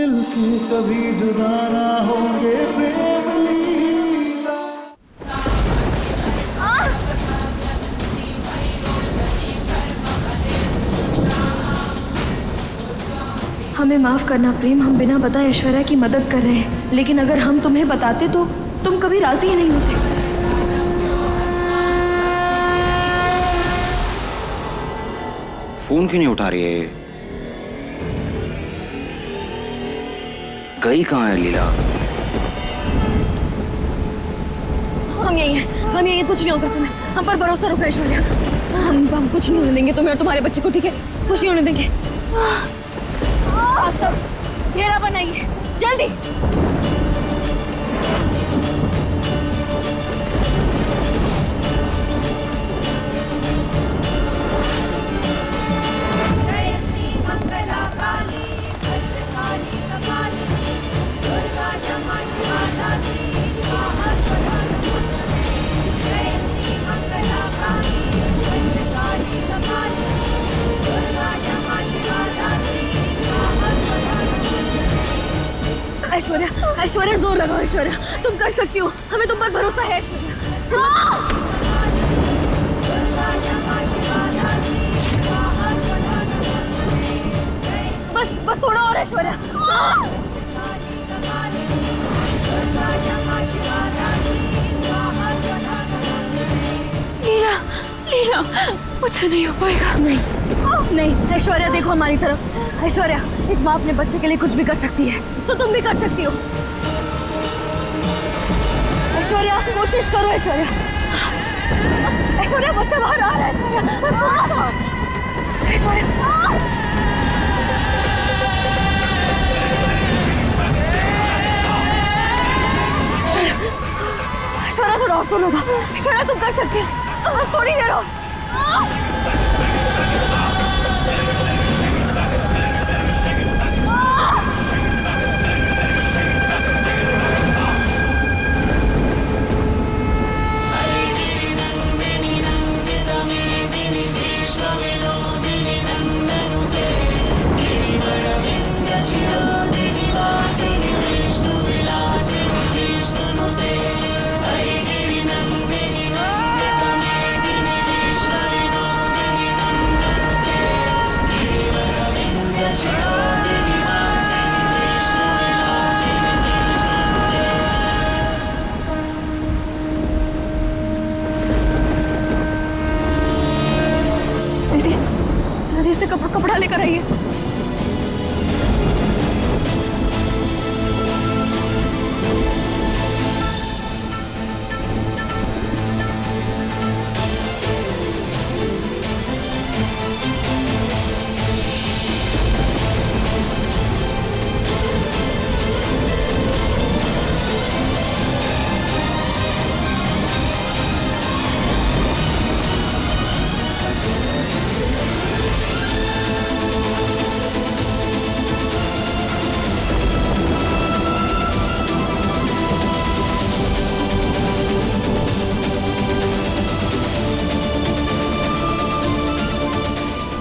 मिलके कभी जुदा ना होंगे प्रेम लीला। हमें माफ करना प्रेम, हम बिना बताए ऐश्वर्या की मदद कर रहे हैं, लेकिन अगर हम तुम्हें बताते तो तुम कभी राजी ही नहीं होते। फोन क्यों नहीं उठा रही है? गई कहाँ है लीला? हम यही हैं, कुछ नहीं होगा तुम्हें, हम पर भरोसा रखो ऐश्वर्या। हम कुछ नहीं होने देंगे तुम्हें और तुम्हारे बच्चे को, ठीक है? कुछ नहीं होने देंगे। सब घेरा बनाइए जल्दी। ऐश्वर्या, ऐश्वर्या जोर लगाओ ऐश्वर्या, तुम कर सकती हो, हमें तुम पर भरोसा है। बस बस थोड़ा और ऐश्वर्या। लीला, लीला, मुझसे नहीं हो पाएगा। नहीं नहीं ऐश्वर्या, देखो हमारी तरफ। ऐश्वर्या, इस माँ अपने बच्चे के लिए कुछ भी कर सकती है, तो तुम भी कर सकती हो। ऐश्वर्या कोशिश करो ऐश्वर्या। ऐश्वर्या बच्चा बाहर आ रहा है। ऐश्वर्या, ऐश्वर्या थोड़ा और सुनो। ऐश्वर्या तुम कर सकती हो, बस थोड़ी देर और। जल्दी से कपड़ा लेकर आइए।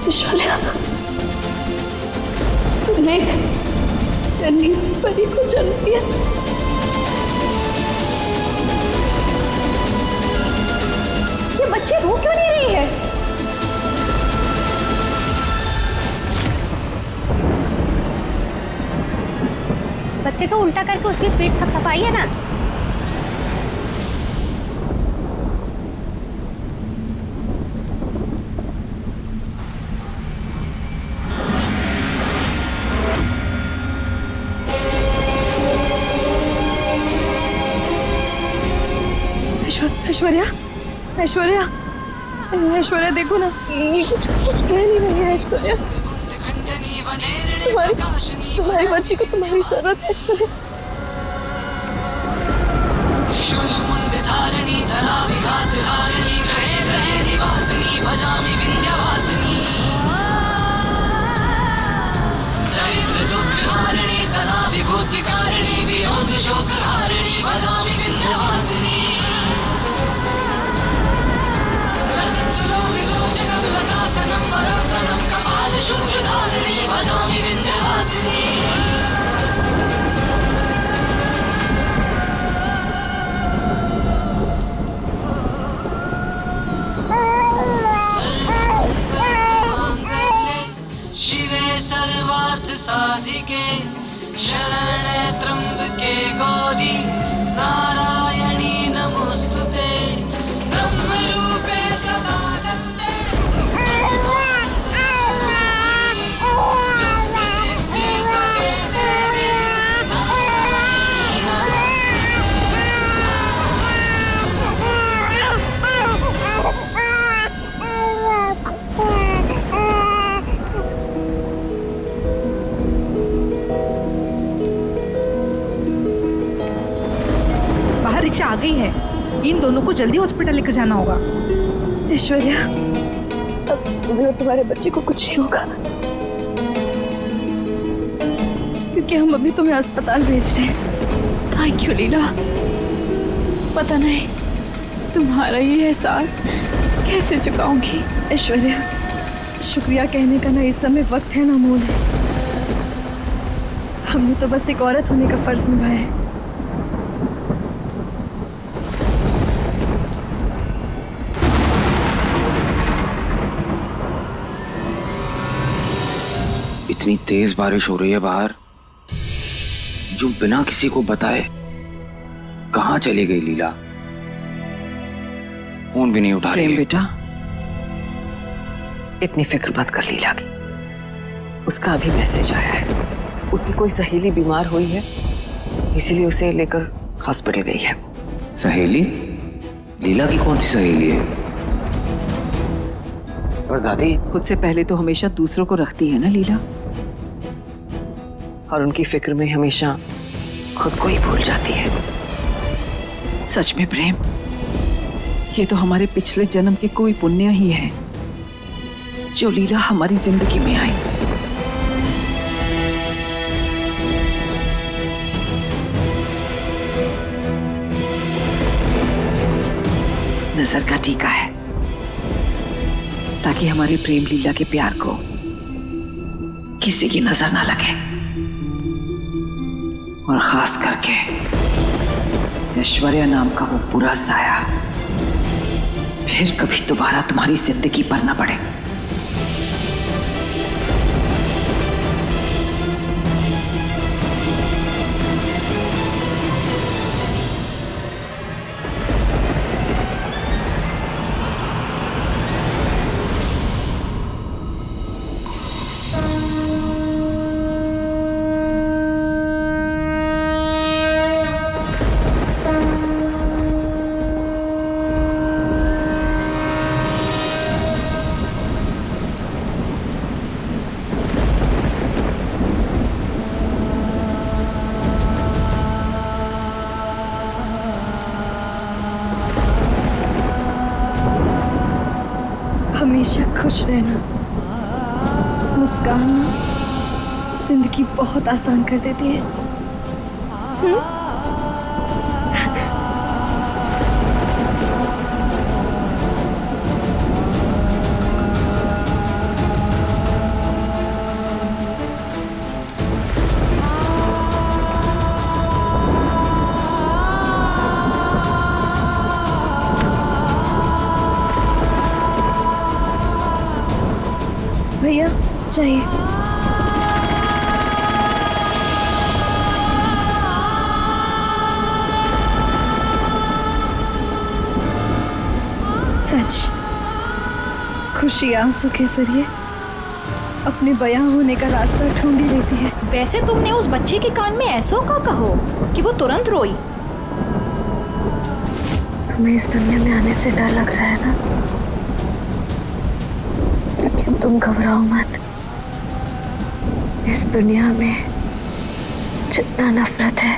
ऐश्वर्या, तुमने नन्ही सी परी को जन्म दिया। ये बच्चे रो क्यों नहीं रही है? बच्चे को उल्टा करके उसकी पीठ थपथपाइए ना। ऐश्वर्या, ऐश्वर्या, ऐश्वर्या देखो ना, ये कुछ कह नहीं रही है ऐश्वर्या। तुम्हारी बच्ची को तुम्हारी जरूरत है ऐश्वर्या। शरणे त्र्यंबके गौरी नारायणी नमोस्तुते ब्रह्मरूपे सदानंदे सिद्धिकरे देवी बाहर रिक्शा आ गई है। इन दोनों को जल्दी हॉस्पिटल लेकर जाना होगा। ऐश्वर्या, अब तुम्हें और तुम्हारे बच्चे को कुछ नहीं होगा, क्योंकि हम अभी तुम्हें अस्पताल भेज रहे हैं। थैंक यू लीला। पता नहीं तुम्हारा ये एहसान कैसे चुकाऊंगी। ऐश्वर्या, शुक्रिया कहने का ना इस समय वक्त है ना मोल है। हमने तो बस एक औरत होने का फर्ज निभाया है। इतनी तेज बारिश हो रही है बाहर, जो बिना किसी को बताए कहाँ चली गई लीला? फोन भी नहीं उठा रही प्रेम है। बेटा, इतनी फिक्र मत कर लीला की। उसका अभी मैसेज आया है, उसकी कोई सहेली बीमार हुई है, इसीलिए उसे लेकर हॉस्पिटल गई है। सहेली? लीला की कौन सी सहेली है? पर दादी, खुद से पहले तो हमेशा दूसरों को रखती है ना लीला, और उनकी फिक्र में हमेशा खुद को ही भूल जाती है। सच में प्रेम, ये तो हमारे पिछले जन्म के कोई पुण्य ही है जो लीला हमारी जिंदगी में आई। नजर का टीका है, ताकि हमारे प्रेम लीला के प्यार को किसी की नजर ना लगे, और खास करके ऐश्वर्या नाम का वो बुरा साया फिर कभी दोबारा तुम्हारी जिंदगी पर ना पड़े। हमेशा खुश रहना, मुस्काना जिंदगी बहुत आसान कर देती है। भैया चाहिए। सच, खुशी आंसू के जरिए अपने बयां होने का रास्ता ढूंढ ही लेती है। वैसे तुमने उस बच्चे के कान में ऐसो का कहो कि वो तुरंत रोई। तुम्हें इस दुनिया में आने से डर लग रहा है ना, लेकिन तुम घबराओ मत। इस दुनिया में जितना नफरत है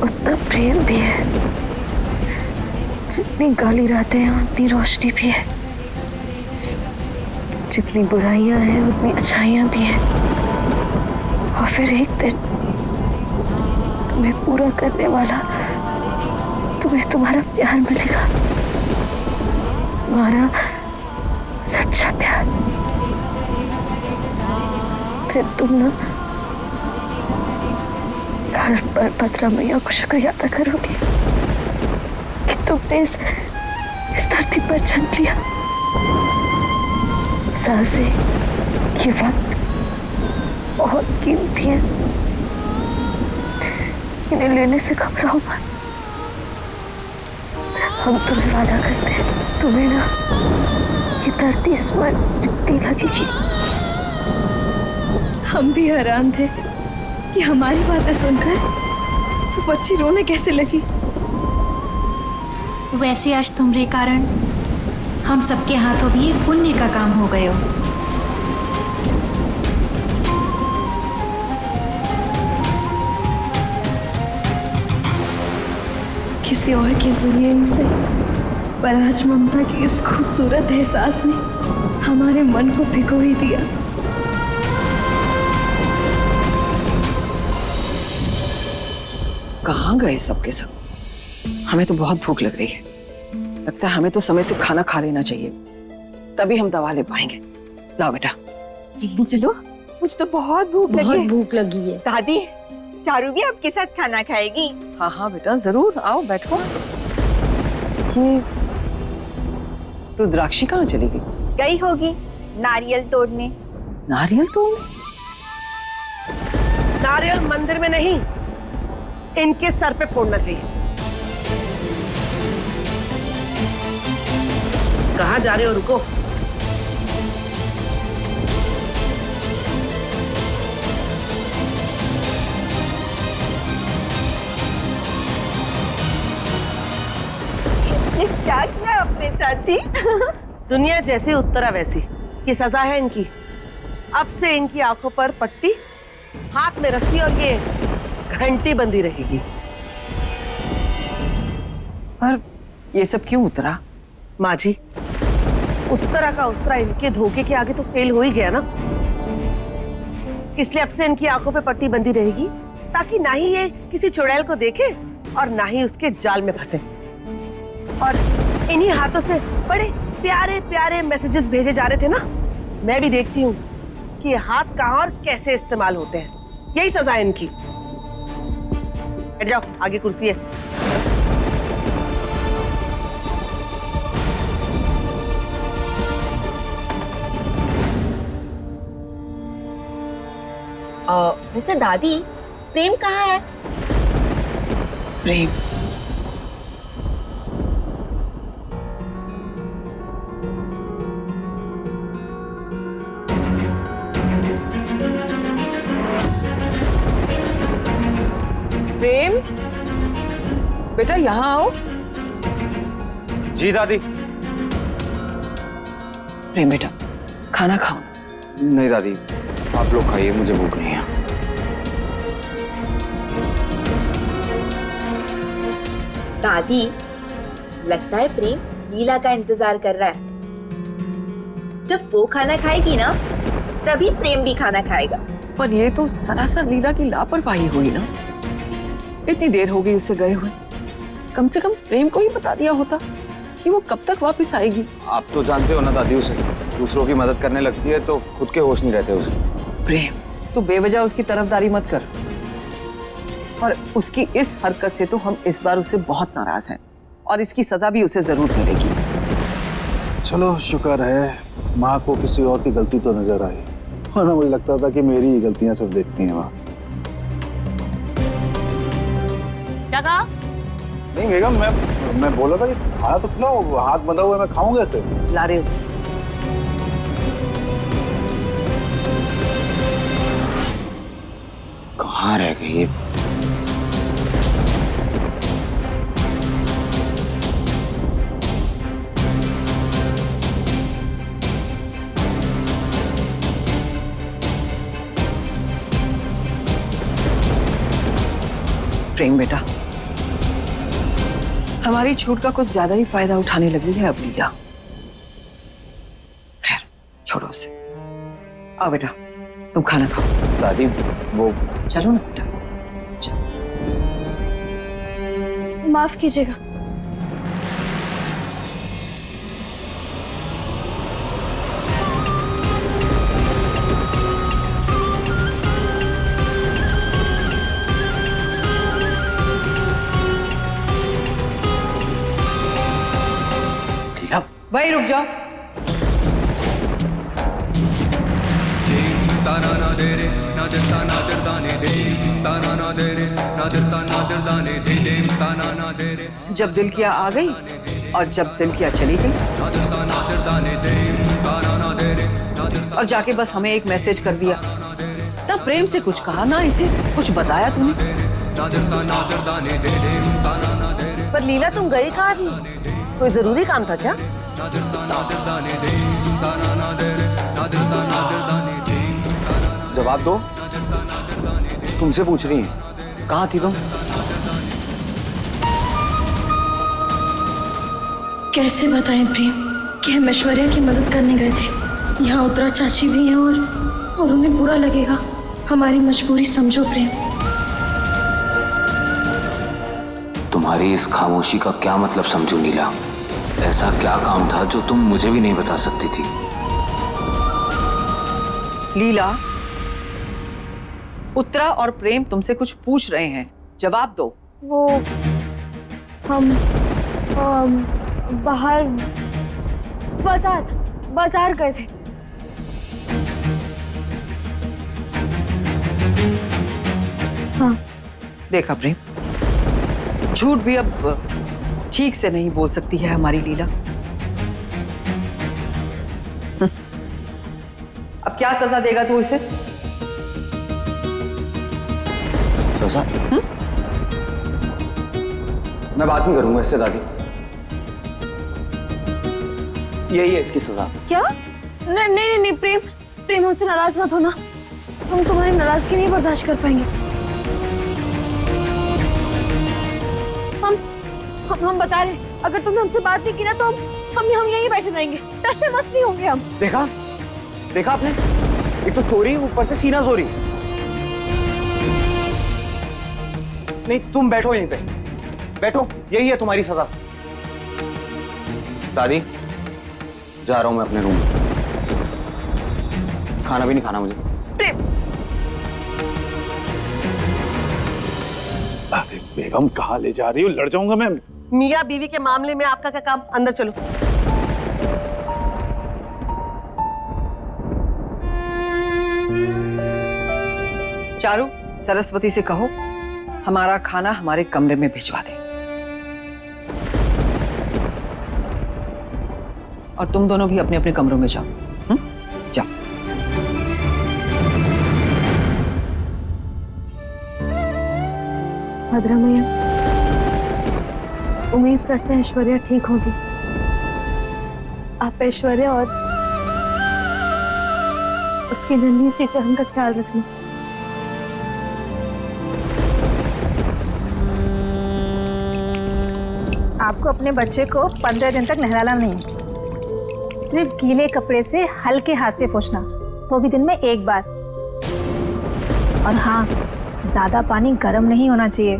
उतना प्रेम भी है, जितनी गाली रातें हैं उतनी रोशनी भी है, जितनी बुराइयां हैं उतनी अच्छाइयां भी हैं। और फिर एक दिन तुम्हें पूरा करने वाला तुम्हें तुम्हारा प्यार मिलेगा, तुम्हारा सच्चा प्यार। फिर तुम ना घर पर भद्रा मैया को शुक्रिया अदा करोगे कि तुमने इस धरती पर जन्म लिया। सांसें, ये वक्त बहुत कीमती हैं। इन्हें लेने से घबराओ मत। हम तुम्हें वादा करते हैं, तुम्हें ना ये धरती इस पर जितनी लगेगी। हम भी हैरान थे कि हमारी बातें सुनकर तो बच्ची रोने कैसे लगी। वैसे आज तुम्हारे कारण हम सबके हाथों भी एक पुण्य का काम हो गयो। किसी और के जरिए ही सही, पर आज ममता के इस खूबसूरत एहसास ने हमारे मन को भिगो ही दिया। कहाँ गए सबके सब? हमें तो बहुत भूख लग रही है। लगता है हमें तो समय से खाना खा लेना चाहिए, तभी हम दवा ले पाएंगे। लाओ बेटा। जी चलो, मुझे तो बहुत भूख लगी है। भूख लगी है। दादी, चारू भी आपके साथ खाना खाएगी। हाँ हाँ बेटा, जरूर आओ, बैठो। ये रुद्राक्षी कहाँ चली गई? गई होगी नारियल तोड़ने। नारियल तोड़ने? नारियल मंदिर में नहीं, इनके सर पे फोड़ना चाहिए। कहाँ जा रहे हो? रुको। ये क्या किया आपने चाची? दुनिया जैसी उत्तरा वैसी की सजा है इनकी। अब से इनकी आंखों पर पट्टी, हाथ में रस्सी और ये घंटी बंधी रहेगी। पर ये सब क्यों उतरा? माँ जी, उत्तरा का उस्तरा इनके धोखे के आगे तो फेल हो ही गया ना। इसलिए अब से इनकी आंखों पे पट्टी बंधी रहेगी, ताकि ना ही ये किसी चुड़ैल को देखे और ना ही उसके जाल में फंसे। और इन्हीं हाथों से बड़े प्यारे प्यारे मैसेजेस भेजे जा रहे थे ना। मैं भी देखती हूँ कि ये हाथ कहाँ और कैसे इस्तेमाल होते हैं। यही सजा है इनकी। बैठ जाओ, आगे कुर्सी है। वैसे दादी, प्रेम कहाँ है? प्रेम? प्रेम बेटा, यहाँ आओ। जी दादी। प्रेम बेटा, खाना खाओ। नहीं दादी, आप लोग खाइए, मुझे भूख नहीं है। दादी, लगता है प्रेम लीला का इंतजार कर रहा है। जब वो खाना खाएगी ना, तभी प्रेम भी खाना खाएगा। पर ये तो सरासर लीला की लापरवाही हुई ना। इतनी देर हो गई उससे गए हुए, कम से कम प्रेम को ही बता दिया होता कि वो कब तक वापस आएगी। आप तो जानते हो ना दादी, उसे दूसरों की मदद करने लगती है तो खुद के होश नहीं रहते उसे। प्रेम, तू बेवजह उसकी तरफदारी मत कर। और उसकी इस हरकत से तो हम इस बार उससे बहुत नाराज हैं और इसकी सजा भी उसे जरूर मिलेगी। चलो शुक्र है माँ को किसी और की गलती तो नजर आई, वरना मुझे लगता था कि मेरी ही गलतियां सब देखती हैं माँ। जगह नहीं बेगम, मैं बोला था कि खाना तो खिलाओ, हाथ बंधा हुआ है, मैं खाऊंगा ऐसे। ला रहे हो। कहाँ रह गई ये? प्रेम बेटा, हमारी छूट का कुछ ज्यादा ही फायदा उठाने लगी है अब लीला। खैर छोड़ो उसे। आओ बेटा, तुम खाना खाओ। दादी वो चलो ना बेटा, चलो। माफ कीजिएगा। वही रुक जाओ। na na na de re na de जब दिल किया आ गई और जब दिल किया चली गई, और जाके बस हमें एक मैसेज कर दिया। ना प्रेम से कुछ कहा, ना इसे कुछ बताया तूने। पर लीला तुम गई कहाँ थी? कोई जरूरी काम था क्या? जवाब दो, तुमसे पूछ रही हैं, कहाँ थी तुम? कैसे बताएं प्रेम कि हम ऐश्वर्या की मदद करने गए थे। यहाँ उत्तरा चाची भी हैं और उन्हें बुरा लगेगा। हमारी मजबूरी समझो प्रेम। तुम्हारी इस खामोशी का क्या मतलब समझू नीला? ऐसा क्या काम था जो तुम मुझे भी नहीं बता सकती थी? लीला, उत्तरा और प्रेम तुमसे कुछ पूछ रहे हैं, जवाब दो। वो हम बाहर बाजार गए थे। हाँ। देखा प्रेम, झूठ भी अब ठीक से नहीं बोल सकती है हमारी लीला। अब क्या सजा देगा तू इसे? सजा? मैं बात नहीं करूंगा इससे दादी। यही है इसकी सजा। क्या? नहीं प्रेम हमसे नाराज मत होना। हम तुम्हारी नाराजगी नहीं बर्दाश्त कर पाएंगे। हम बता रहे, अगर तुमने हमसे बात नहीं की ना तो हम यहीं बैठे रहेंगे। टस से मस नहीं होंगे हम। देखा आपने? एक तो चोरी, ऊपर से सीना चोरी। नहीं, तुम बैठो यहीं पे, बैठो, यही है तुम्हारी सजा। दादी, जा रहा हूं मैं अपने रूम में। खाना भी नहीं खाना मुझे। अरे बेगम, कहाँ ले जा रही हो? लड़ जाऊंगा मैं। मियाँ बीवी के मामले में आपका क्या काम? अंदर चलो। चारू, सरस्वती से कहो हमारा खाना हमारे कमरे में भिजवा दे। और तुम दोनों भी अपने अपने कमरों में जाओ। जाओ। भद्रा मैया, उम्मीद करते हैं ऐश्वर्या ठीक होगी। आप ऐश्वर्या और उसकी नन्ही सी चहन का ख्याल रखना। आपको अपने बच्चे को 15 दिन तक नहलाना नहीं, सिर्फ गीले कपड़े से हल्के हाथ से पोंछना, वो भी दिन में एक बार। और हाँ, ज्यादा पानी गर्म नहीं होना चाहिए।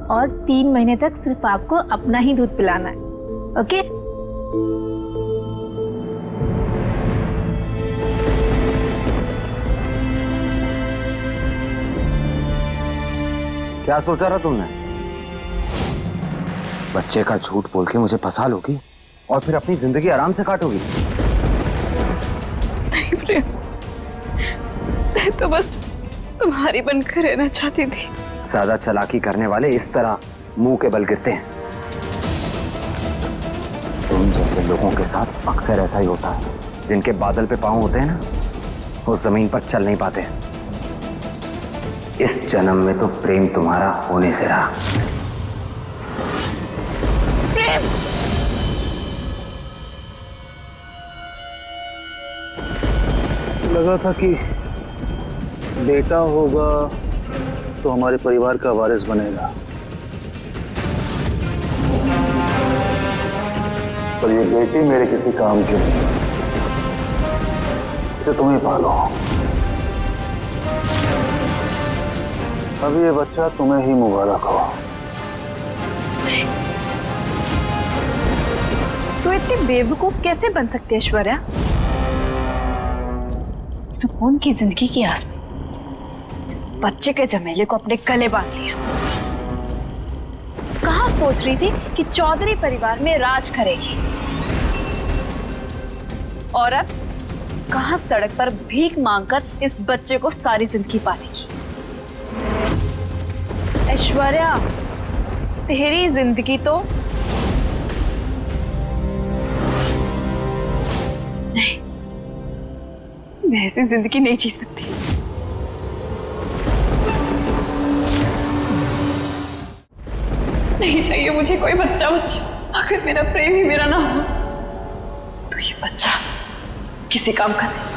और 3 महीने तक सिर्फ आपको अपना ही दूध पिलाना है। ओके? क्या सोचा रहा तुमने? बच्चे का झूठ बोल के मुझे फंसा लोगी और फिर अपनी जिंदगी आराम से काटोगी? नहीं प्रेम, मैं तो बस तुम्हारी बनकर रहना चाहती थी। ज्यादा चालाकी करने वाले इस तरह मुंह के बल गिरते हैं। तुम जैसे लोगों के साथ अक्सर ऐसा ही होता है। जिनके बादल पे पांव होते हैं ना, वो जमीन पर चल नहीं पाते। इस जन्म में तो प्रेम तुम्हारा होने से रहा। प्रेम! लगा था कि बेटा होगा तो हमारे परिवार का वारिस बनेगा, पर ये बेटी मेरे किसी काम की नहीं। इसे तुम ही पालो। अब ये बच्चा तुम्हें ही मुबारक हो। तो इतनी बेवकूफ कैसे बन सकती है ऐश्वर्या? सुकून की जिंदगी की आस में इस बच्चे के झमेले को अपने गले बांध लिया। कहाँ सोच रही थी कि चौधरी परिवार में राज करेगी, और अब कहाँ सड़क पर भीख मांगकर इस बच्चे को सारी जिंदगी पालेगी। ऐश्वर्या, तेरी जिंदगी तो नहीं, मैं ऐसी जिंदगी नहीं जी सकती। नहीं चाहिए मुझे कोई बच्चा। अगर मेरा प्रेम ही मेरा ना हो तो ये बच्चा किसी काम का नहीं।